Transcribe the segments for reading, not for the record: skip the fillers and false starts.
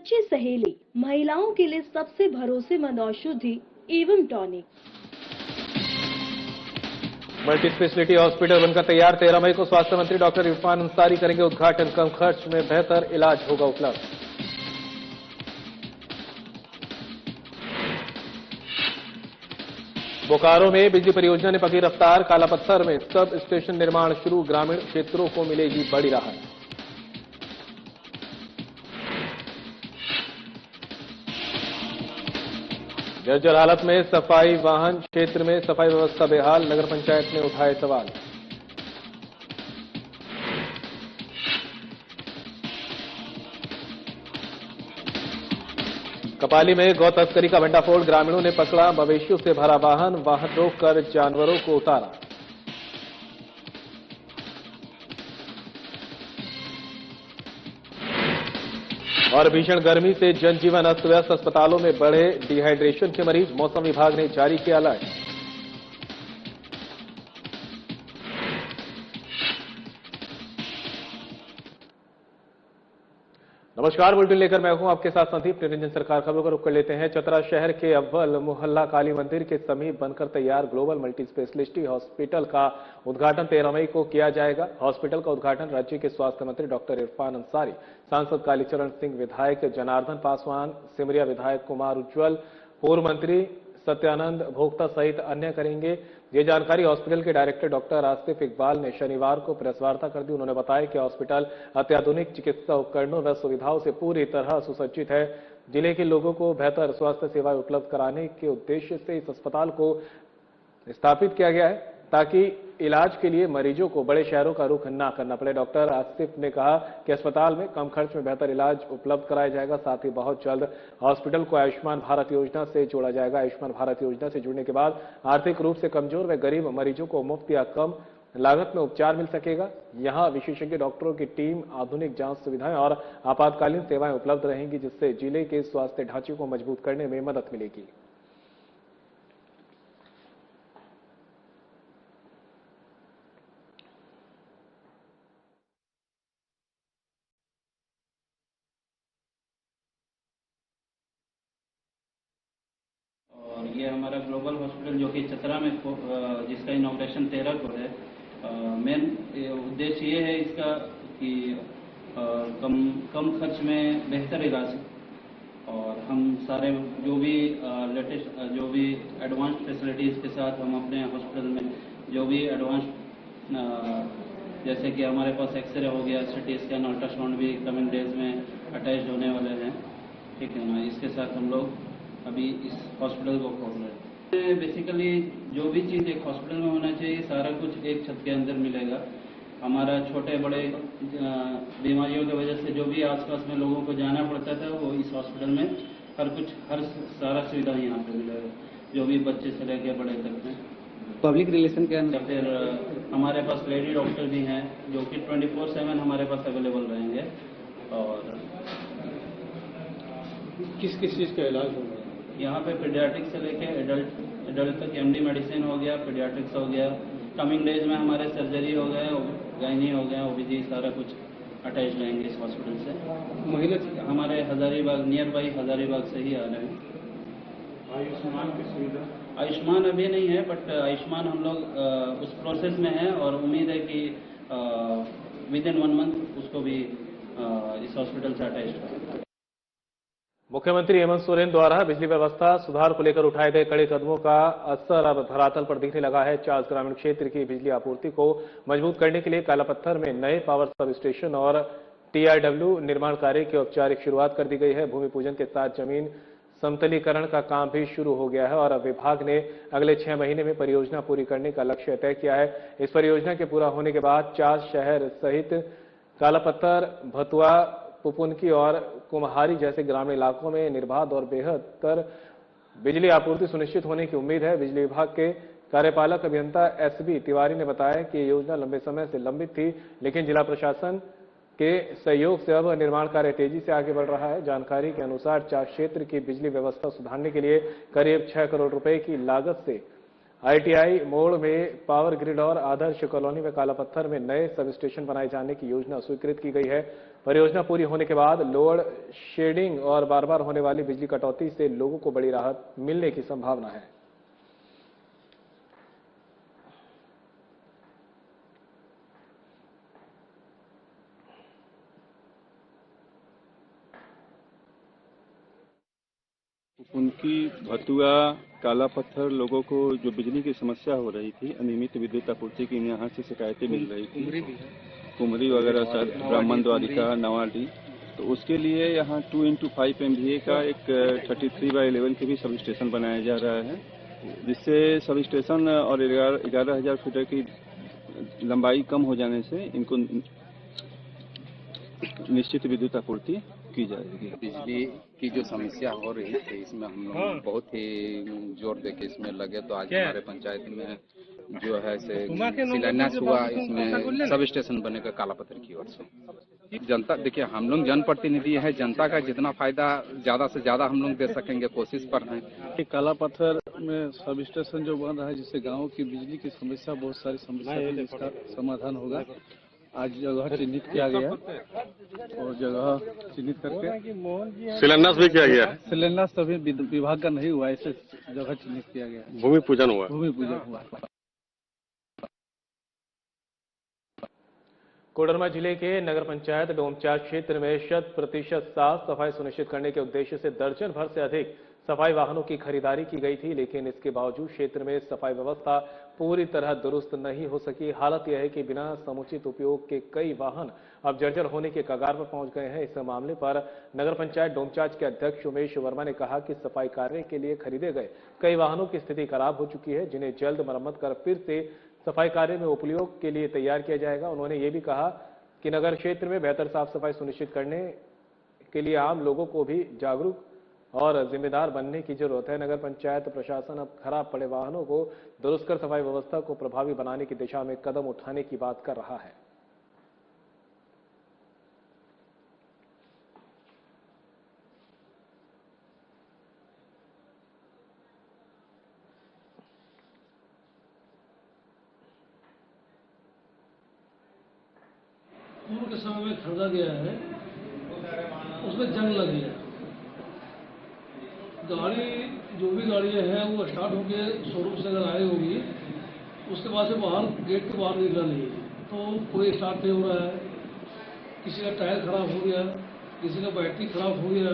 सच्ची सहेली, महिलाओं के लिए सबसे भरोसेमंद औषधि एवं टॉनिक। मल्टी स्पेशलिटी हॉस्पिटल बनकर तैयार। 13 मई को स्वास्थ्य मंत्री डॉक्टर इरफान अंसारी करेंगे उद्घाटन। कम खर्च में बेहतर इलाज होगा उपलब्ध। बोकारो में बिजली परियोजना ने पकड़ी रफ्तार। कालापत्थर में सब स्टेशन निर्माण शुरू। ग्रामीण क्षेत्रों को मिलेगी बड़ी राहत। जर्जर हालत में सफाई वाहन। क्षेत्र में सफाई व्यवस्था बेहाल। नगर पंचायत ने उठाए सवाल। कपाली में गौ तस्करी का भंडाफोड़। ग्रामीणों ने पकड़ा मवेशियों से भरा वाहन रोककर जानवरों को उतारा। और भीषण गर्मी से जनजीवन अस्त व्यस्त। अस्पतालों में बढ़े डिहाइड्रेशन के मरीज। मौसम विभाग ने जारी किया अलर्ट। नमस्कार, बुलेटिन लेकर मैं हूं आपके साथ संदीप। निरंजन सरकार खबरों का रुख कर लेते हैं। चतरा शहर के अव्वल मोहल्ला काली मंदिर के समीप बनकर तैयार ग्लोबल मल्टी स्पेशलिटी हॉस्पिटल का उद्घाटन 13 मई को किया जाएगा। हॉस्पिटल का उद्घाटन राज्य के स्वास्थ्य मंत्री डॉक्टर इरफान अंसारी, सांसद कालीचरण सिंह, विधायक जनार्दन पासवान, सिमरिया विधायक कुमार उज्ज्वल, पूर्व मंत्री सत्यानंद भोक्ता सहित अन्य करेंगे। ये जानकारी हॉस्पिटल के डायरेक्टर डॉक्टर आसिफ इकबाल ने शनिवार को प्रेस वार्ता कर दी। उन्होंने बताया कि हॉस्पिटल अत्याधुनिक चिकित्सा उपकरणों व सुविधाओं से पूरी तरह सुसज्जित है। जिले के लोगों को बेहतर स्वास्थ्य सेवाएं उपलब्ध कराने के उद्देश्य से इस अस्पताल को स्थापित किया गया है ताकि इलाज के लिए मरीजों को बड़े शहरों का रुख न करना पड़े। डॉक्टर आसिफ ने कहा कि अस्पताल में कम खर्च में बेहतर इलाज उपलब्ध कराया जाएगा। साथ ही बहुत जल्द हॉस्पिटल को आयुष्मान भारत योजना से जोड़ा जाएगा। आयुष्मान भारत योजना से जुड़ने के बाद आर्थिक रूप से कमजोर व गरीब मरीजों को मुफ्त या कम लागत में उपचार मिल सकेगा। यहां विशेषज्ञ डॉक्टरों की टीम, आधुनिक जांच सुविधाएं और आपातकालीन सेवाएं उपलब्ध रहेंगी, जिससे जिले के स्वास्थ्य ढांचे को मजबूत करने में मदद मिलेगी। ये हमारा ग्लोबल हॉस्पिटल जो कि चतरा में जिसका इनॉग्रेशन 13 को है। मेन उद्देश्य ये है इसका कि कम खर्च में बेहतर इलाज, और हम सारे जो भी लेटेस्ट जो भी एडवांस फैसिलिटीज़ के साथ हम अपने हॉस्पिटल में जो भी एडवांस जैसे कि हमारे पास एक्सरे हो गया, सिटी स्कैन, अल्ट्रासाउंड भी कमिंग डेज में अटैच होने वाले हैं। ठीक है ना, इसके साथ हम लोग अभी इस हॉस्पिटल को खोल रहे हैं। बेसिकली जो भी चीज़ एक हॉस्पिटल में होना चाहिए सारा कुछ एक छत के अंदर मिलेगा। हमारा छोटे बड़े बीमारियों की वजह से जो भी आसपास में लोगों को जाना पड़ता था वो इस हॉस्पिटल में हर सारा सुविधा यहाँ पे मिलेगा, जो भी बच्चे से लेकर बड़े तक में। पब्लिक रिलेशन के अंदर फिर हमारे पास लेडी डॉक्टर भी हैं जो कि 24/7 हमारे पास अवेलेबल रहेंगे। और किस चीज़ का इलाज होगा यहाँ पे पीडियाट्रिक्स से लेके एडल्ट तक एमडी मेडिसिन हो गया, पीडियाट्रिक्स हो गया। कमिंग डेज में हमारे सर्जरी हो गए, गायनी हो गया, ओबीजी, सारा कुछ अटैच रहेंगे इस हॉस्पिटल से। महिला हमारे हजारीबाग नियर बाई हजारीबाग से ही आ रहे हैं। आयुष्मान की सुविधा आयुष्मान अभी नहीं है, बट आयुष्मान हम लोग उस प्रोसेस में है और उम्मीद है कि विद इन 1 मंथ उसको भी इस हॉस्पिटल से अटैच करेंगे। मुख्यमंत्री हेमंत सोरेन द्वारा बिजली व्यवस्था सुधार को लेकर उठाए गए कड़े कदमों का असर अब धरातल पर दिखने लगा है। चास ग्रामीण क्षेत्र की बिजली आपूर्ति को मजबूत करने के लिए कालापत्थर में नए पावर सब स्टेशन और टीआरडब्ल्यू निर्माण कार्य की औपचारिक शुरुआत कर दी गई है। भूमि पूजन के साथ जमीन समतलीकरण का काम भी शुरू हो गया है और अब विभाग ने अगले 6 महीने में परियोजना पूरी करने का लक्ष्य तय किया है। इस परियोजना के पूरा होने के बाद चास शहर सहित कालापत्थर, भतुआ, पुपुनकी और कुम्हारी जैसे ग्रामीण इलाकों में निर्बाध और बेहतर बिजली आपूर्ति सुनिश्चित होने की उम्मीद है। बिजली विभाग के कार्यपालक अभियंता एसबी तिवारी ने बताया कि ये योजना लंबे समय से लंबित थी, लेकिन जिला प्रशासन के सहयोग से अब निर्माण कार्य तेजी से आगे बढ़ रहा है। जानकारी के अनुसार चास क्षेत्र की बिजली व्यवस्था सुधारने के लिए करीब 6 करोड़ रुपए की लागत से ITI मोड़ में पावर ग्रिड और आदर्श कॉलोनी में काला पत्थर में नए सब स्टेशन बनाए जाने की योजना स्वीकृत की गई है। परियोजना पूरी होने के बाद लोड शेडिंग और बार बार होने वाली बिजली कटौती से लोगों को बड़ी राहत मिलने की संभावना है। उनकी भतुआ काला पत्थर लोगों को जो बिजली की समस्या हो रही थी, अनियमित विद्युत आपूर्ति की यहाँ से शिकायतें मिल रही थी, कुमरी वगैरह शायद ब्राह्मण द्वारिका नवाडी, तो उसके लिए यहाँ 2x5 MVA का एक 33/11 के भी सब स्टेशन बनाया जा रहा है, जिससे सब स्टेशन और 11,000 फीट की लंबाई कम हो जाने से इनको निश्चित विद्युत आपूर्ति की जाएगी। बिजली की जो समस्या हो रही थी, इसमें हम लोग बहुत ही जोर देके इसमें लगे, तो आज हमारे पंचायत में जो है से शिलान्यास हुआ, इसमें सब स्टेशन बनेगा काला पत्थर की ओर से। जनता देखिए, हम लोग जनप्रतिनिधि है, जनता का जितना फायदा ज्यादा से ज्यादा हम लोग दे सकेंगे, कोशिश पर हैं। काला पत्थर में सब स्टेशन जो बन रहा है, जिससे गाँव की बिजली की समस्या, बहुत सारी समस्या है, इसका समाधान होगा। आज जगह चिन्हित किया गया और जगह चिन्हित करके शिलान्यास भी किया गया। शिलान्यास तभी विभाग का नहीं हुआ, ऐसे जगह चिन्हित किया गया। भूमि पूजन हुआ। भूमि पूजन हुआ। कोडरमा जिले के नगर पंचायत डोमचांच क्षेत्र में 100% साफ सफाई सुनिश्चित करने के उद्देश्य से दर्जन भर से अधिक सफाई वाहनों की खरीदारी की गई थी, लेकिन इसके बावजूद क्षेत्र में सफाई व्यवस्था पूरी तरह दुरुस्त नहीं हो सकी। हालत यह है कि बिना समुचित उपयोग के कई वाहन अब जर्जर होने के कगार पर पहुंच गए हैं। इस मामले पर नगर पंचायत डोमचांच के अध्यक्ष उमेश वर्मा ने कहा कि सफाई कार्य के लिए खरीदे गए कई वाहनों की स्थिति खराब हो चुकी है, जिन्हें जल्द मरम्मत कर फिर से सफाई कार्य में उपयोग के लिए तैयार किया जाएगा। उन्होंने ये भी कहा कि नगर क्षेत्र में बेहतर साफ सफाई सुनिश्चित करने के लिए आम लोगों को भी जागरूक और जिम्मेदार बनने की जरूरत है। नगर पंचायत प्रशासन अब खराब पड़े वाहनों को दुरुस्त कर सफाई व्यवस्था को प्रभावी बनाने की दिशा में कदम उठाने की बात कर रहा है। पूर्व के समय में खरीदा गया है, उसमें जंग लग गया। गाड़ी जो भी गाड़ियाँ हैं वो स्टार्ट होकर शोरूम से अगर आई होगी, उसके बाद से बाहर गेट के बाहर निकला नहीं है, तो कोई स्टार्ट नहीं हो रहा है। किसी का टायर खराब हो गया, किसी का बैटरी खराब हो गया।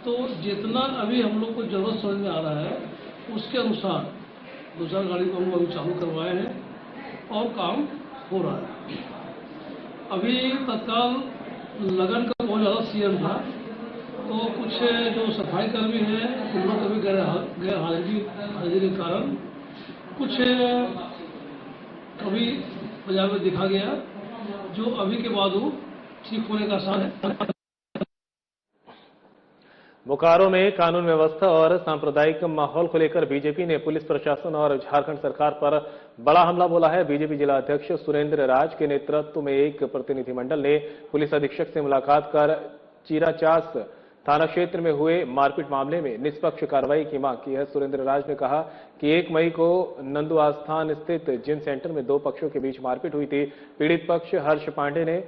तो जितना अभी हम लोग को जरूरत समझ में आ रहा है, उसके अनुसार दूसरा गाड़ी को हम अभी चालू करवाए हैं और काम हो रहा है। अभी तत्काल लगन का बहुत ज़्यादा सीजन था, तो कुछ जो सफाई कर्मी हैं उन लोग कभी गैर हाजिरी के कारण कुछ कभी बाजार में दिखा गया, जो अभी के बाद वो ठीक होने का आसार है। बोकारो में कानून व्यवस्था और सांप्रदायिक माहौल को लेकर बीजेपी ने पुलिस प्रशासन और झारखंड सरकार पर बड़ा हमला बोला है। बीजेपी जिला अध्यक्ष सुरेंद्र राज के नेतृत्व में एक प्रतिनिधिमंडल ने पुलिस अधीक्षक से मुलाकात कर चीराचास थाना क्षेत्र में हुए मारपीट मामले में निष्पक्ष कार्रवाई की मांग की है। सुरेंद्र राज ने कहा कि 1 मई को नंदू आस्थान स्थित जिम सेंटर में 2 पक्षों के बीच मारपीट हुई थी। पीड़ित पक्ष हर्ष पांडे ने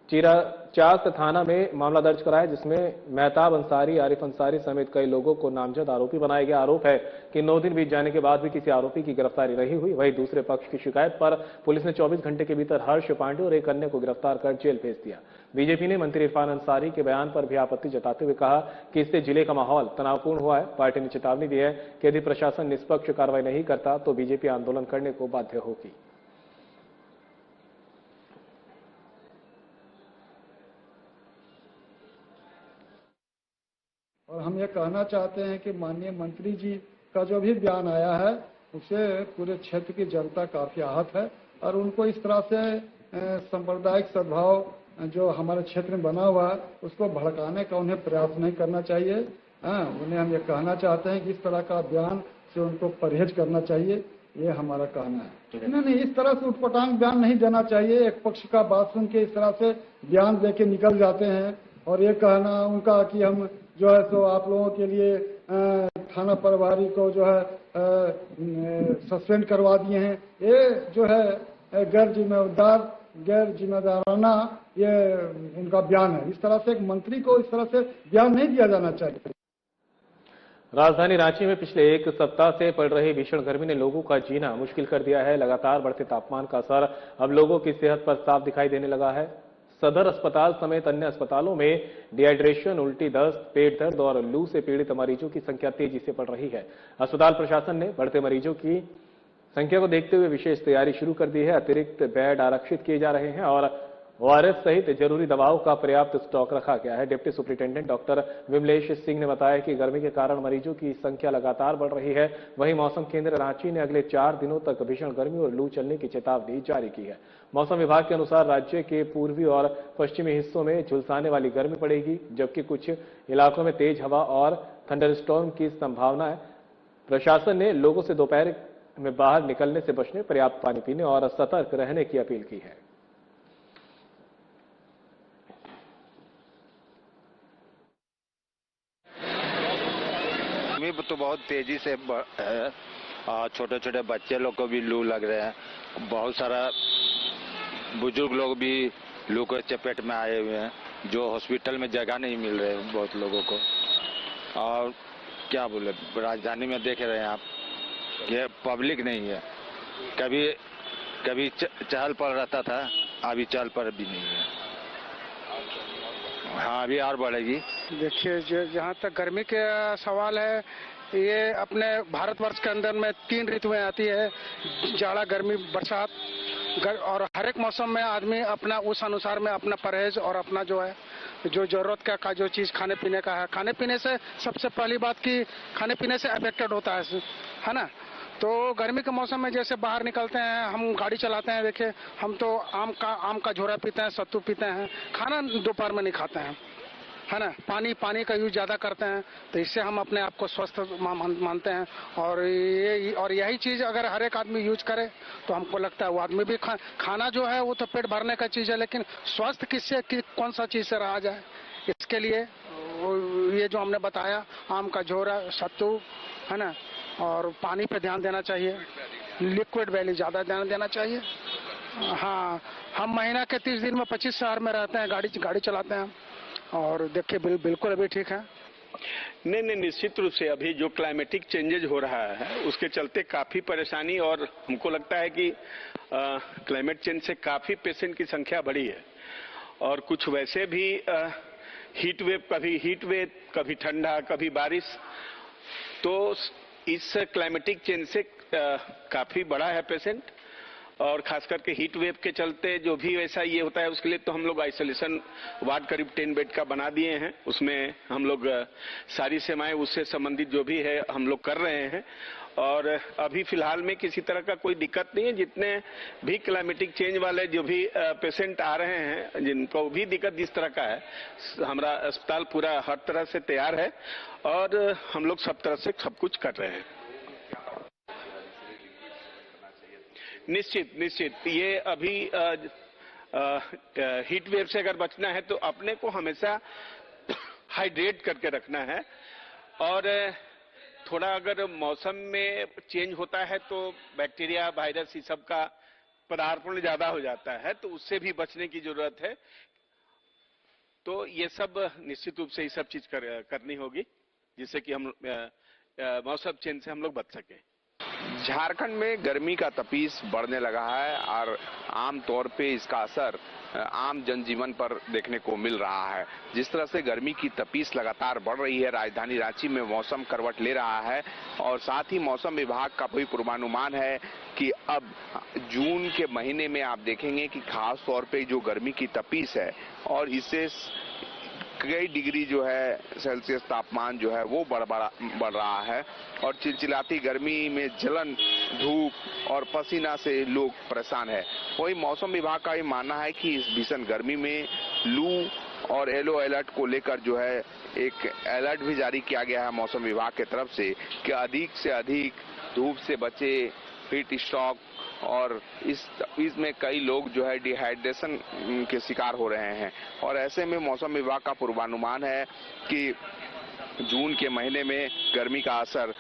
चीराचास थाना में मामला दर्ज कराया, जिसमें मेहताब अंसारी, आरिफ अंसारी समेत कई लोगों को नामजद आरोपी बनाया गया। आरोप है कि 9 दिन बीत जाने के बाद भी किसी आरोपी की गिरफ्तारी नहीं हुई। वहीं दूसरे पक्ष की शिकायत पर पुलिस ने 24 घंटे के भीतर हर्ष पांडे और एक अन्य को गिरफ्तार कर जेल भेज दिया। बीजेपी ने मंत्री इरफान अंसारी के बयान पर भी आपत्ति जताते हुए कहा कि इससे जिले का माहौल तनावपूर्ण हुआ है। पार्टी ने चेतावनी दी है कि यदि प्रशासन निष्पक्ष कार्रवाई नहीं करता तो बीजेपी आंदोलन करने को बाध्य होगी। और हम ये कहना चाहते हैं कि माननीय मंत्री जी का जो भी बयान आया है, उससे पूरे क्षेत्र की जनता काफी आहत है और उनको इस तरह से सांप्रदायिक सद्भाव जो हमारे क्षेत्र में बना हुआ है, उसको भड़काने का उन्हें प्रयास नहीं करना चाहिए। उन्हें हम ये कहना चाहते हैं कि इस तरह का बयान से उनको परहेज करना चाहिए, ये हमारा कहना है। नहीं, इस तरह से उटपटांग बयान नहीं देना चाहिए। एक पक्ष का बात सुन के इस तरह से बयान दे के निकल जाते हैं और ये कहना उनका कि हम जो है सो आप लोगों के लिए थाना प्रभारी को जो है सस्पेंड करवा दिए हैं। ये जो है गैर जिम्मेदाराना ये उनका बयान है। इस तरह से एक मंत्री को इस तरह से बयान नहीं दिया जाना चाहिए। राजधानी रांची में पिछले एक सप्ताह से पड़ रही भीषण गर्मी ने लोगों का जीना मुश्किल कर दिया है। लगातार बढ़ते तापमान का असर अब लोगों की सेहत पर साफ दिखाई देने लगा है। सदर अस्पताल समेत अन्य अस्पतालों में डिहाइड्रेशन, उल्टी, दस्त, पेट दर्द और लू से पीड़ित मरीजों की संख्या तेजी से बढ़ रही है। अस्पताल प्रशासन ने बढ़ते मरीजों की संख्या को देखते हुए विशेष तैयारी शुरू कर दी है। अतिरिक्त बेड आरक्षित किए जा रहे हैं और ओआरएस सहित जरूरी दवाओं का पर्याप्त स्टॉक रखा गया है। Deputy superintendent doctor Vimlesh Singh ने बताया कि गर्मी के कारण मरीजों की संख्या लगातार बढ़ रही है। वहीं मौसम केंद्र रांची ने अगले 4 दिनों तक भीषण गर्मी और लू चलने की चेतावनी जारी की है। मौसम विभाग के अनुसार राज्य के पूर्वी और पश्चिमी हिस्सों में झुलसाने वाली गर्मी पड़ेगी, जबकि कुछ इलाकों में तेज हवा और थंडरस्टॉर्म की संभावना है। प्रशासन ने लोगों से दोपहर में बाहर निकलने से बचने, पर्याप्त पानी पीने और सतर्क रहने की अपील की है। गर्मी तो बहुत तेजी से है और छोटे छोटे बच्चे लोग को भी लू लग रहे हैं। बहुत सारा बुजुर्ग लोग भी लू के चपेट में आए हुए हैं, जो हॉस्पिटल में जगह नहीं मिल रहे हैं बहुत लोगों को। और क्या बोले, राजधानी में देख रहे हैं आप, ये पब्लिक नहीं है। कभी चहल पहल रहता था, अभी चहल पहल भी नहीं है। हाँ, अभी और बढ़ेगी। देखिए, जहाँ तक गर्मी के सवाल है, ये अपने भारतवर्ष के अंदर में 3 ऋतुएं आती है, जाड़ा, गर्मी, बरसात। और हर एक मौसम में आदमी अपना उस अनुसार में अपना परहेज और अपना जो है जो जरूरत का जो चीज खाने पीने का है, खाने पीने से सबसे पहली बात की खाने पीने से अफेक्टेड होता है ना। तो गर्मी के मौसम में जैसे बाहर निकलते हैं, हम गाड़ी चलाते हैं, देखिए हम तो आम का झोरा पीते हैं, सत्तू पीते हैं, खाना दोपहर में नहीं खाते हैं, है ना। पानी का यूज ज्यादा करते हैं, तो इससे हम अपने आप को स्वस्थ मानते हैं। और यही चीज अगर हर एक आदमी यूज करे तो हमको लगता है वो आदमी भी खाना जो है वो तो पेट भरने का चीज है, लेकिन स्वस्थ कौन सा चीज से रहा जाए, इसके लिए ये जो हमने बताया, आम का झोरा, सत्तू, है ना, और पानी पे ध्यान देना चाहिए, लिक्विड वैली ज्यादा ध्यान देना चाहिए। हाँ, हम महीना के 30 दिन में 25 शहर में रहते हैं, गाड़ी चलाते हैं, और देखिए बिल्कुल अभी ठीक है। नहीं, निश्चित रूप से अभी जो क्लाइमेटिक चेंजेज हो रहा है उसके चलते काफी परेशानी, और हमको लगता है कि क्लाइमेट चेंज से काफी पेशेंट की संख्या बढ़ी है। और कुछ वैसे भी हीट वेव, कभी ठंडा, कभी बारिश, तो इस क्लाइमेटिक चेंज से काफी बड़ा है पेशेंट। और खास करके हीट वेव के चलते जो भी वैसा ये होता है, उसके लिए तो हम लोग आइसोलेशन वार्ड करीब 10 बेड का बना दिए हैं। उसमें हम लोग सारी सेवाएं उससे संबंधित जो भी है हम लोग कर रहे हैं। और अभी फिलहाल में किसी तरह का कोई दिक्कत नहीं है। जितने भी क्लाइमेटिक चेंज वाले जो भी पेशेंट आ रहे हैं, जिनको भी दिक्कत जिस तरह का है, हमारा अस्पताल पूरा हर तरह से तैयार है और हम लोग सब तरह से सब कुछ कर रहे हैं। निश्चित ये अभी हीट वेव से अगर बचना है तो अपने को हमेशा हाइड्रेट करके रखना है। और थोड़ा अगर मौसम में चेंज होता है तो बैक्टीरिया, वायरस, ये सब का पदार्पण ज्यादा हो जाता है, तो उससे भी बचने की जरूरत है। तो ये सब निश्चित रूप से ये सब चीज करनी होगी, जिससे कि हम मौसम चेंज से हम लोग बच सके। झारखंड में गर्मी का तपीस बढ़ने लगा है और आम तौर पे इसका असर आम जनजीवन पर देखने को मिल रहा है। जिस तरह से गर्मी की तपीस लगातार बढ़ रही है, राजधानी रांची में मौसम करवट ले रहा है और साथ ही मौसम विभाग का भी पूर्वानुमान है कि अब जून के महीने में आप देखेंगे कि खास तौर पे जो गर्मी की तपीस है और इससे कई डिग्री जो है सेल्सियस तापमान जो है वो बढ़ रहा है और चिलचिलाती गर्मी में जलन, धूप और पसीना से लोग परेशान है। वही मौसम विभाग का ये मानना है कि इस भीषण गर्मी में लू और येलो अलर्ट को लेकर जो है एक अलर्ट भी जारी किया गया है मौसम विभाग की तरफ से अधिक से अधिक धूप से बचे, हीट स्ट्रोक और इसमें कई लोग जो है डिहाइड्रेशन के शिकार हो रहे हैं। और ऐसे में मौसम विभाग का पूर्वानुमान है कि जून के महीने में गर्मी का असर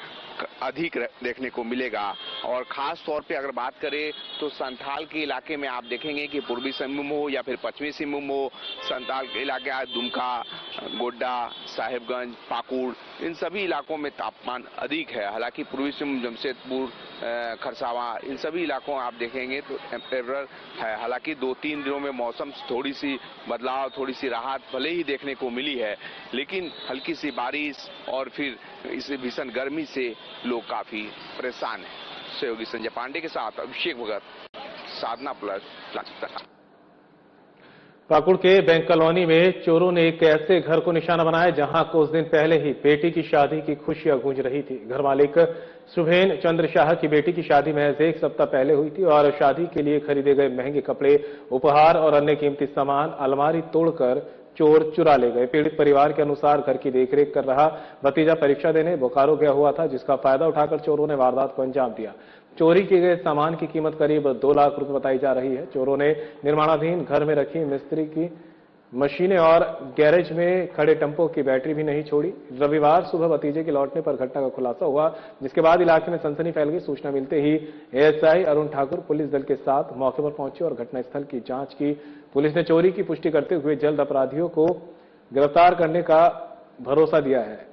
अधिक देखने को मिलेगा। और खास तौर पे अगर बात करें तो संथाल के इलाके में आप देखेंगे कि पूर्वी सिंहभूम हो या फिर पश्चिमी सिंहभूम हो, संथाल के इलाके दुमका, गोड्डा, साहिबगंज, पाकुड़, इन सभी इलाकों में तापमान अधिक है। हालांकि पूर्वी सिंहभूम, जमशेदपुर, खरसावां, इन सभी इलाकों आप देखेंगे तो टेम्परेचर है। हालांकि 2-3 दिनों में मौसम थोड़ी सी बदलाव, थोड़ी सी राहत भले ही देखने को मिली है, लेकिन हल्की सी बारिश और फिर इस भीषण गर्मी से लोग काफी परेशान हैं। सहयोगी संजय पांडे के साथ अभिषेक भगत, साधना प्लस। पाकुड़ के बैंक कॉलोनी में चोरों ने एक ऐसे घर को निशाना बनाया जहां कुछ दिन पहले ही बेटी की शादी की खुशियां गूंज रही थी। घर मालिक सुभेन चंद्र शाह की बेटी की शादी महज 1 सप्ताह पहले हुई थी और शादी के लिए खरीदे गए महंगे कपड़े, उपहार और अन्य कीमती सामान अलमारी तोड़कर चोर चुरा ले गए। पीड़ित परिवार के अनुसार घर की देखरेख कर रहा भतीजा परीक्षा देने बोकारो गया हुआ था, जिसका फायदा उठाकर चोरों ने वारदात को अंजाम दिया। चोरी किए गए सामान की कीमत करीब 2 लाख रुपए बताई जा रही है। चोरों ने निर्माणाधीन घर में रखी मिस्त्री की मशीनें और गैरेज में खड़े टम्पो की बैटरी भी नहीं छोड़ी। रविवार सुबह भतीजे के लौटने पर घटना का खुलासा हुआ, जिसके बाद इलाके में सनसनी फैल गई। सूचना मिलते ही एएसआई अरुण ठाकुर पुलिस दल के साथ मौके पर पहुंचे और घटनास्थल की जांच की। पुलिस ने चोरी की पुष्टि करते हुए जल्द अपराधियों को गिरफ्तार करने का भरोसा दिया है।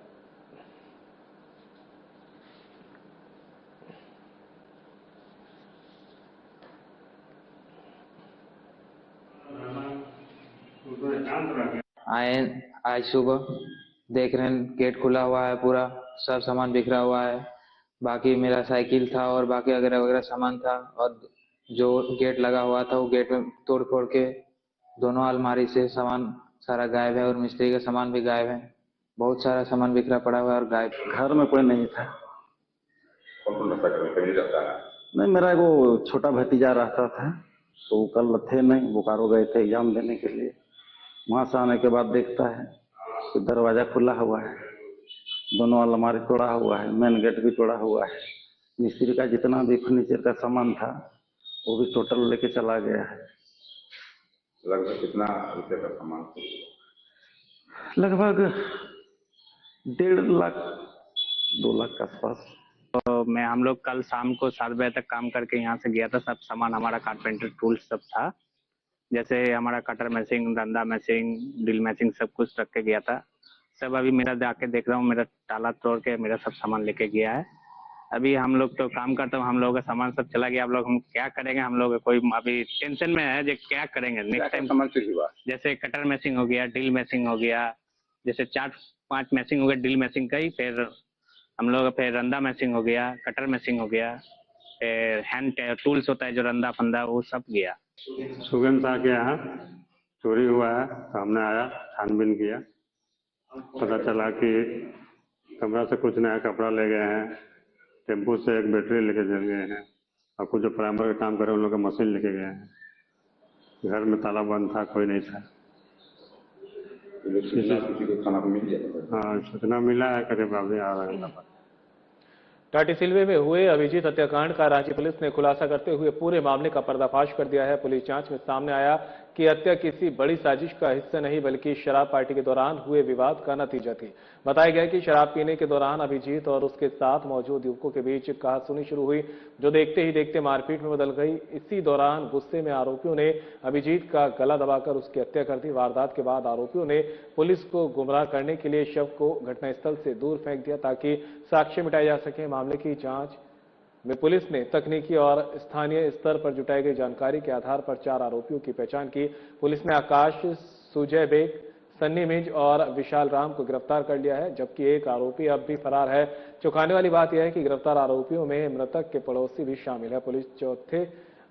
आज सुबह देख रहे हैं गेट खुला हुआ है, पूरा सब सामान बिखरा हुआ है। बाकी मेरा साइकिल था और बाकी वगैरह वगैरह सामान था, और जो गेट लगा हुआ था वो गेट में तोड़ फोड़ के दोनों अलमारी से सामान सारा गायब है और मिस्त्री का सामान भी गायब है। बहुत सारा सामान बिखरा पड़ा हुआ है और गायब। घर में कोई नहीं था। नहीं, मेरा वो छोटा भतीजा रहता था, तो कल थे नहीं, बोकारो गए थे एग्जाम देने के लिए। वहां से आने के बाद देखता है तो दरवाजा खुला हुआ है, दोनों अलमारी तोड़ा हुआ है, मेन गेट भी तोड़ा हुआ है। मिस्त्री का जितना भी फर्नीचर का सामान था वो भी टोटल लेके चला गया है। लगभग कितना रुपए का सामान? लगभग 1.5 लाख 2 लाख के आसपास। तो हम लोग कल शाम को 7 बजे तक काम करके यहाँ से गया था। सब सामान हमारा कारपेंटर टूल्स सब था, जैसे हमारा कटर मैचिंग, रंदा मैचिंग, ड्रिल मैचिंग, सब कुछ रख के गया था। सब अभी मेरा जाके देख रहा हूँ, मेरा ताला तोड़ के मेरा सब सामान लेके गया है। अभी हम लोग तो काम करते हैं, हम लोगों का सामान सब चला गया। आप लोग हम क्या करेंगे? हम लोग कोई अभी टेंशन में है जो क्या करेंगे नेक्स्ट टाइम। सामान चोरी हुआ जैसे कटर मैचिंग हो गया, ड्रिल मैचिंग हो गया, जैसे 4-5 मैचिंग हो गया ड्रिल मैचिंग का ही। फिर हम लोग फिर रंदा मैचिंग हो गया, कटर मैचिंग हो गया, फिर हैंड टूल्स होता है जो रंदा फंदा, वो सब गया। सुगन शाह के यहाँ चोरी हुआ है, सामने आया, छानबीन किया, पता चला कि कमरा से कुछ नया कपड़ा ले गए हैं, टेम्पो से एक बैटरी लेके चल गए हैं, और कुछ जो प्राइमर का काम करे उन लोग का मशीन लेके गए हैं। घर में ताला बंद था, कोई नहीं था। हाँ, सूचना मिला है, करीब अभी आ रहे हैं। टाटीसिलवे में हुए अभिजीत हत्याकांड का रांची पुलिस ने खुलासा करते हुए पूरे मामले का पर्दाफाश कर दिया है। पुलिस जांच में सामने आया कि हत्या किसी बड़ी साजिश का हिस्सा नहीं बल्कि शराब पार्टी के दौरान हुए विवाद का नतीजा थी। बताया गया कि शराब पीने के दौरान अभिजीत और उसके साथ मौजूद युवकों के बीच कहासुनी शुरू हुई, जो देखते ही देखते मारपीट में बदल गई। इसी दौरान गुस्से में आरोपियों ने अभिजीत का गला दबाकर उसकी हत्या कर दी। वारदात के बाद आरोपियों ने पुलिस को गुमराह करने के लिए शव को घटनास्थल से दूर फेंक दिया ताकि साक्ष्य मिटाए जा सके। मामले की जांच में पुलिस ने तकनीकी और स्थानीय स्तर पर जुटाई गई जानकारी के आधार पर 4 आरोपियों की पहचान की। पुलिस ने आकाश, सुजय बेग, सन्नी मिंज और विशाल राम को गिरफ्तार कर लिया है, जबकि एक आरोपी अब भी फरार है। चौंकाने वाली बात यह है कि गिरफ्तार आरोपियों में मृतक के पड़ोसी भी शामिल है। पुलिस चौथे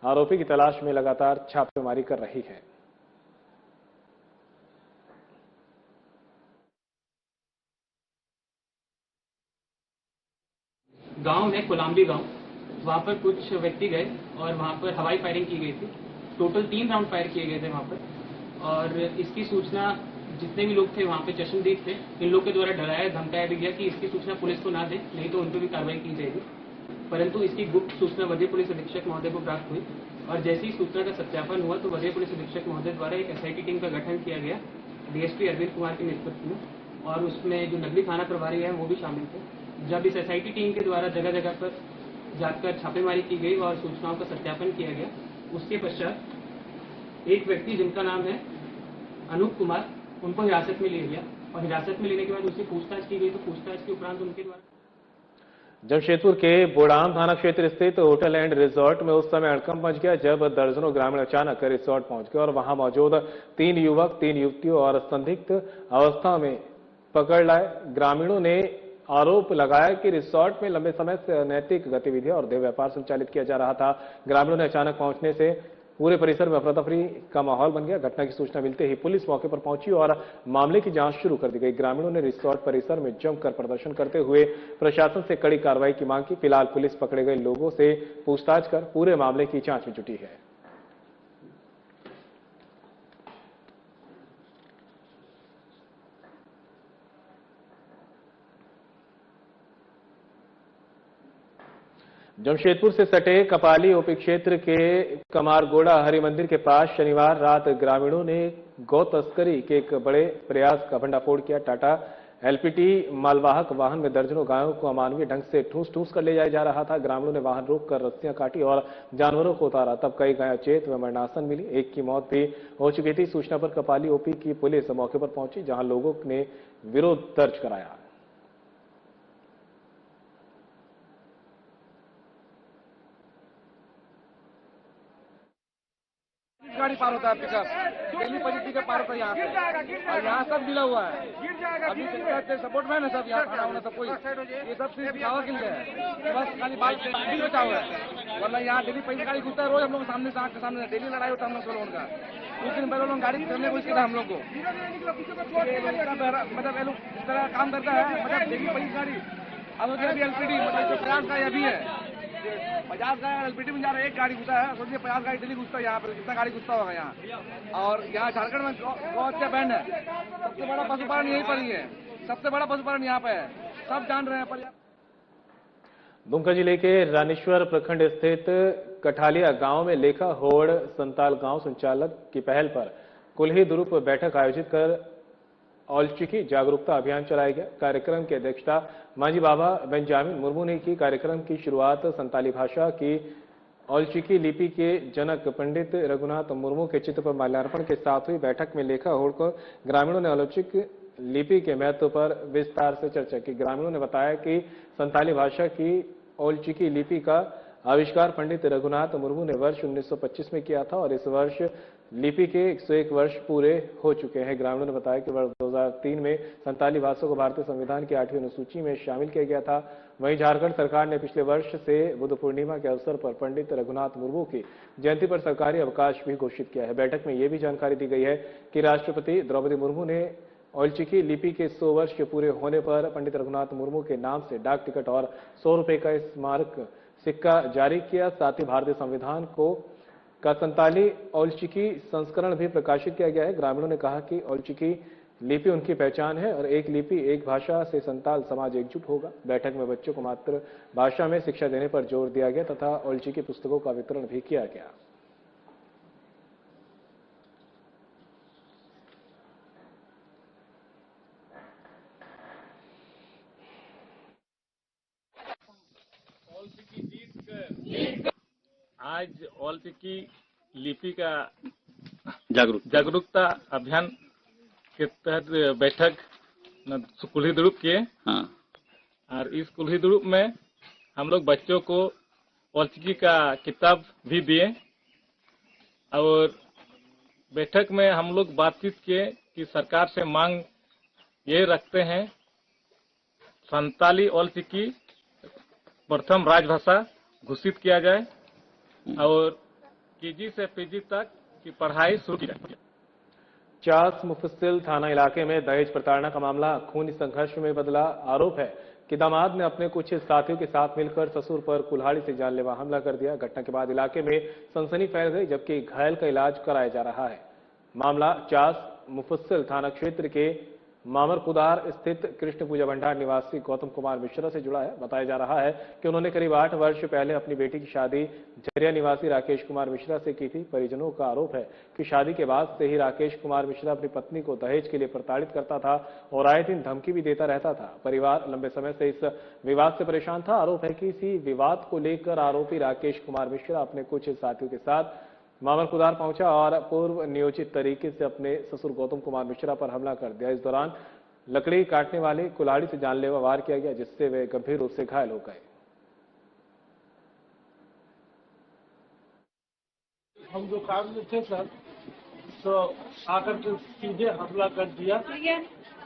आरोपी की तलाश में लगातार छापेमारी कर रही है। गांव है कोलंबी गांव, वहां पर कुछ व्यक्ति गए और वहां पर हवाई फायरिंग की गई थी। टोटल 3 राउंड फायर किए गए थे वहां पर, और इसकी सूचना जितने भी लोग थे वहां पे चश्मदीद थे, इन लोग के द्वारा डराया धमकाया भी गया कि इसकी सूचना पुलिस को ना दे, नहीं तो उन पर भी कार्रवाई की जाएगी। परंतु इसकी गुप्त सूचना वरीय पुलिस अधीक्षक महोदय को प्राप्त हुई, और जैसे ही सूचना का सत्यापन हुआ तो वरीय पुलिस अधीक्षक महोदय द्वारा एक SIT टीम का गठन किया गया DSP अरविंद कुमार की नेतृत्व में, और उसमें जो नगरीय थाना प्रभारी है वो भी शामिल थे। जब इस SIT टीम के द्वारा जगह जगह पर जाकर छापेमारी की गई और सूचनाओं का सत्यापन किया गया, उसके पश्चात एक व्यक्ति जिनका नाम है अनूप कुमार, उनको हिरासत में लिया गया और हिरासत में लेने के बाद उससे पूछताछ की गई। तो पूछताछ के उपरांत उनके द्वारा जमशेदपुर के बोड़ाम थाना क्षेत्र स्थित होटल एंड रिजॉर्ट में उस समय हड़कंप मच गया जब दर्जनों ग्रामीण अचानक रिसोर्ट पहुंच गए और वहां मौजूद 3 युवक 3 युवतियों और संदिग्ध अवस्था में पकड़ लाए। ग्रामीणों ने आरोप लगाया कि रिसोर्ट में लंबे समय से अनैतिक गतिविधियां और देह व्यापार संचालित किया जा रहा था। ग्रामीणों ने अचानक पहुंचने से पूरे परिसर में अफरा-तफरी का माहौल बन गया। घटना की सूचना मिलते ही पुलिस मौके पर पहुंची और मामले की जांच शुरू कर दी गई। ग्रामीणों ने रिसोर्ट परिसर में जमकर प्रदर्शन करते हुए प्रशासन से कड़ी कार्रवाई की मांग की। फिलहाल पुलिस पकड़े गए लोगों से पूछताछ कर पूरे मामले की जांच में जुटी है। जमशेदपुर से सटे कपाली ओपी क्षेत्र के कमारगोड़ा हरि मंदिर के पास शनिवार रात ग्रामीणों ने गौ तस्करी के एक बड़े प्रयास का भंडाफोड़ किया। टाटा LPT मालवाहक वाहन में दर्जनों गायों को अमानवीय ढंग से ठूस कर ले जाया जा रहा था। ग्रामीणों ने वाहन रोककर रस्सियां काटी और जानवरों को उतारा, तब कई गायें अचेत व मरणासन मिली। एक की मौत भी हो चुकी थी। सूचना पर कपाली OP की पुलिस मौके पर पहुंची, जहां लोगों ने विरोध दर्ज कराया। गाड़ी पार होता है, पिकअप दिल्ली पॉजिटिव का पार होता है यहाँ पे, और यहाँ सब गिला हुआ है। अभी सपोर्ट में ना सब यहाँ खड़ा होना, सब कोई ये सब सिर्फ दिखावा के लिए है, बस खाली बाइक भी बचा हुआ है। वरना यहाँ दिल्ली पॉजिटिव गाड़ी घुसता है रोज हम लोग सामने से, आँख के सामने डेली लड़ाई होता है हम लोग का। कुछ दिन पहले लोग गाड़ी करने को इसके हम लोग को मतलब ये लोग इस तरह काम करता है। मतलब दिल्ली पॉजिटिव गाड़ी अब LPT मतलब 50 का अभी है, 50 का LPT में जा रहा है, एक गाड़ी घुसा है। सोचिए 50 गाड़ी दिल्ली घुसता है यहाँ पर, कितना गाड़ी घुसता होगा यहाँ। और यहाँ झारखंड में गौ हत्या बैंड है। सबसे बड़ा पशुपालन यहीं पर ही है, सबसे बड़ा पशुपालन यहाँ पे है, सब जान रहे हैं। पर दुमका जिले के रानीश्वर प्रखंड स्थित कठालिया गांव में लेखा होड़ संताल गांव संचालक की पहल पर कुल्ही दुरुप बैठक आयोजित कर औलचिकी जागरूकता अभियान चलाया गया। कार्यक्रम की अध्यक्षता मांझी बाबा बेंजामिन मुर्मू ने की। कार्यक्रम की शुरुआत संताली भाषा की औलचिकी लिपि के जनक पंडित रघुनाथ मुर्मू के चित्र पर माल्यार्पण के साथ हुई। बैठक में लेखा होड़ को ग्रामीणों ने औलचिकी लिपि के महत्व पर विस्तार से चर्चा की। ग्रामीणों ने बताया कि संताली भाषा की औलचिकी लिपि का आविष्कार पंडित रघुनाथ मुर्मू ने वर्ष 1925 में किया था और इस वर्ष लिपि के 101 वर्ष पूरे हो चुके हैं। ग्रामीणों ने बताया कि वर्ष 2003 में संताली भाषा को भारतीय संविधान की 8वीं अनुसूची में शामिल किया गया था। वहीं झारखंड सरकार ने पिछले वर्ष से बुद्ध पूर्णिमा के अवसर पर पंडित रघुनाथ मुर्मू की जयंती पर सरकारी अवकाश भी घोषित किया है। बैठक में यह भी जानकारी दी गई है कि राष्ट्रपति द्रौपदी मुर्मू ने औलचिकी लिपि के 100 वर्ष के पूरे होने पर पंडित रघुनाथ मुर्मू के नाम से डाक टिकट और 100 रुपए का स्मारक सिक्का जारी किया। साथ ही भारतीय संविधान का संताली औलचिकी संस्करण भी प्रकाशित किया गया है। ग्रामीणों ने कहा कि औलचिकी लिपि उनकी पहचान है और एक लिपि एक भाषा से संताल समाज एकजुट होगा। बैठक में बच्चों को मातृ भाषा में शिक्षा देने पर जोर दिया गया तथा औलचिकी पुस्तकों का वितरण भी किया गया। आज औलचिकी लिपि का जागरूकता अभियान के तहत बैठक कुल्ही दुरुप किए। और इस कुल्ही दुरुप में हम लोग बच्चों को औलचिकी का किताब भी दिए और बैठक में हम लोग बातचीत किए कि सरकार से मांग ये रखते हैं संताली औलचिकी प्रथम राजभाषा घोषित किया जाए और KG से PG तक की पढ़ाई शुरू की जाए। चास मुफस्सिल थाना इलाके में दहेज प्रताड़ना का मामला खूनी संघर्ष में बदला। आरोप है कि दामाद ने अपने कुछ साथियों के साथ मिलकर ससुर पर कुल्हाड़ी से जानलेवा हमला कर दिया। घटना के बाद इलाके में सनसनी फैल गई, जबकि घायल का इलाज कराया जा रहा है। मामला चास मुफस्सिल थाना क्षेत्र के मामर कुदार स्थित कृष्ण पूजा भंडार निवासी गौतम कुमार मिश्रा से जुड़ा है। बताया जा रहा है कि उन्होंने करीब 8 वर्ष पहले अपनी बेटी की शादी झरिया निवासी राकेश कुमार मिश्रा से की थी। परिजनों का आरोप है कि शादी के बाद से ही राकेश कुमार मिश्रा अपनी पत्नी को दहेज के लिए प्रताड़ित करता था और आए दिन धमकी भी देता रहता था। परिवार लंबे समय से इस विवाद से परेशान था। आरोप है कि इसी विवाद को लेकर आरोपी राकेश कुमार मिश्रा अपने कुछ साथियों के साथ मामर कुदार पहुंचा और पूर्व नियोजित तरीके से अपने ससुर गौतम कुमार मिश्रा पर हमला कर दिया। इस दौरान लकड़ी काटने वाले कुल्हाड़ी से जानलेवा वार किया गया, जिससे वे गंभीर रूप से घायल हो गए। हम दुकान में थे सर, तो आकर के सीधे हमला कर दिया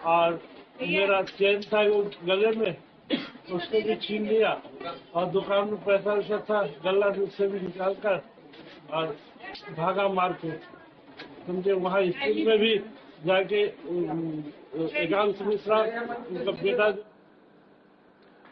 और मेरा चेन था वो गले में, उसको भी छीन लिया और दुकान में पैसा वैसा था गला से उससे भी निकाल कर और भागा मार के। समझे वहाँ स्कूल में भी जाके एकांश मिश्रा उनका बेटा।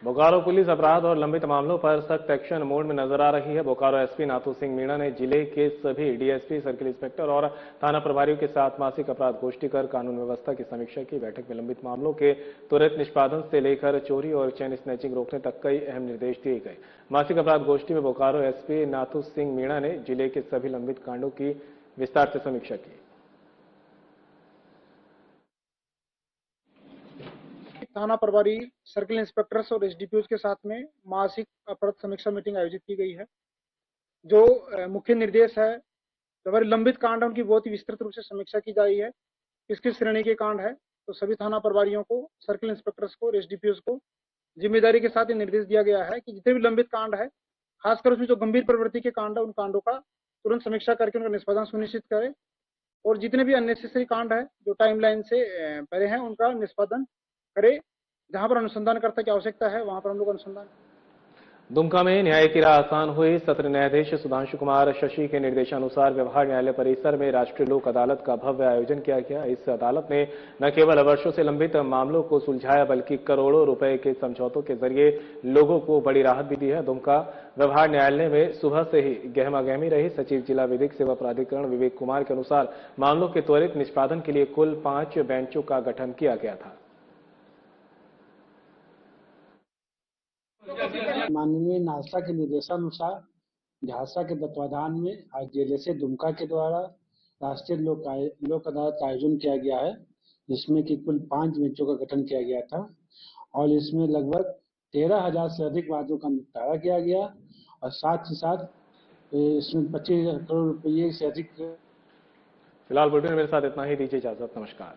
बोकारो पुलिस अपराध और लंबित मामलों पर सख्त एक्शन मोड में नजर आ रही है। बोकारो एसपी नाथू सिंह मीणा ने जिले के सभी डीएसपी, सर्किल इंस्पेक्टर और थाना प्रभारियों के साथ मासिक अपराध गोष्ठी कर कानून व्यवस्था की समीक्षा की। बैठक में लंबित मामलों के त्वरित निष्पादन से लेकर चोरी और चेन स्नैचिंग रोकने तक कई अहम निर्देश दिए गए। मासिक अपराध गोष्ठी में बोकारो एसपी नाथू सिंह मीणा ने जिले के सभी लंबित कांडों की विस्तार से समीक्षा की। थाना प्रभारी, सर्किल इंस्पेक्टर्स और एसडीपीओ के साथ में मासिक अपराध समीक्षा मीटिंग आयोजित की गई है। जो मुख्य निर्देश है, जो हमारे लंबित कांड है उनकी बहुत ही विस्तृत रूप से समीक्षा की जा रही है। किस किस श्रेणी के कांड है, तो सभी थाना प्रभारियों को, सर्किल इंस्पेक्टर्स को और एसडीपीओ को जिम्मेदारी के साथ ये निर्देश दिया गया है कि जितने भी लंबित कांड है, खासकर उसमें जो गंभीर प्रवृत्ति के कांड है, उन कांडों का तुरंत समीक्षा करके उनका निष्पादन सुनिश्चित करें और जितने भी अननेसेसरी कांड है जो टाइमलाइन से परे हैं, उनका निष्पादन करे। जहां पर अनुसंधानकर्ता की आवश्यकता है वहां पर हम लोग अनुसंधान। दुमका में न्याय की राह आसान हुई। सत्र न्यायाधीश सुधांशु कुमार शशि के निर्देशानुसार व्यवहार न्यायालय परिसर में राष्ट्रीय लोक अदालत का भव्य आयोजन किया गया। इस अदालत ने न केवल वर्षों से लंबित मामलों को सुलझाया, बल्कि करोड़ों रुपए के समझौतों के जरिए लोगों को बड़ी राहत भी दी है। दुमका व्यवहार न्यायालय में सुबह से ही गहमागहमी रही। सचिव जिला विधिक सेवा प्राधिकरण विवेक कुमार के अनुसार मामलों के त्वरित निष्पादन के लिए कुल 5 बेंचों का गठन किया गया था। माननीय नालसा के निर्देशानुसार झांसा के तत्वाधान में आज जेलेसे दुमका के द्वारा राष्ट्रीय लोक अदालत का आयोजन किया गया है, जिसमें कि कुल 5 बेंचों का गठन किया गया था और इसमें लगभग 13,000 से अधिक वादों का निपटारा किया गया और साथ ही साथ इसमें 25 करोड़ रुपये से अधिक। फिलहाल बुलेटिन में मेरे साथ इतना ही। दीजिए इजाजत। नमस्कार।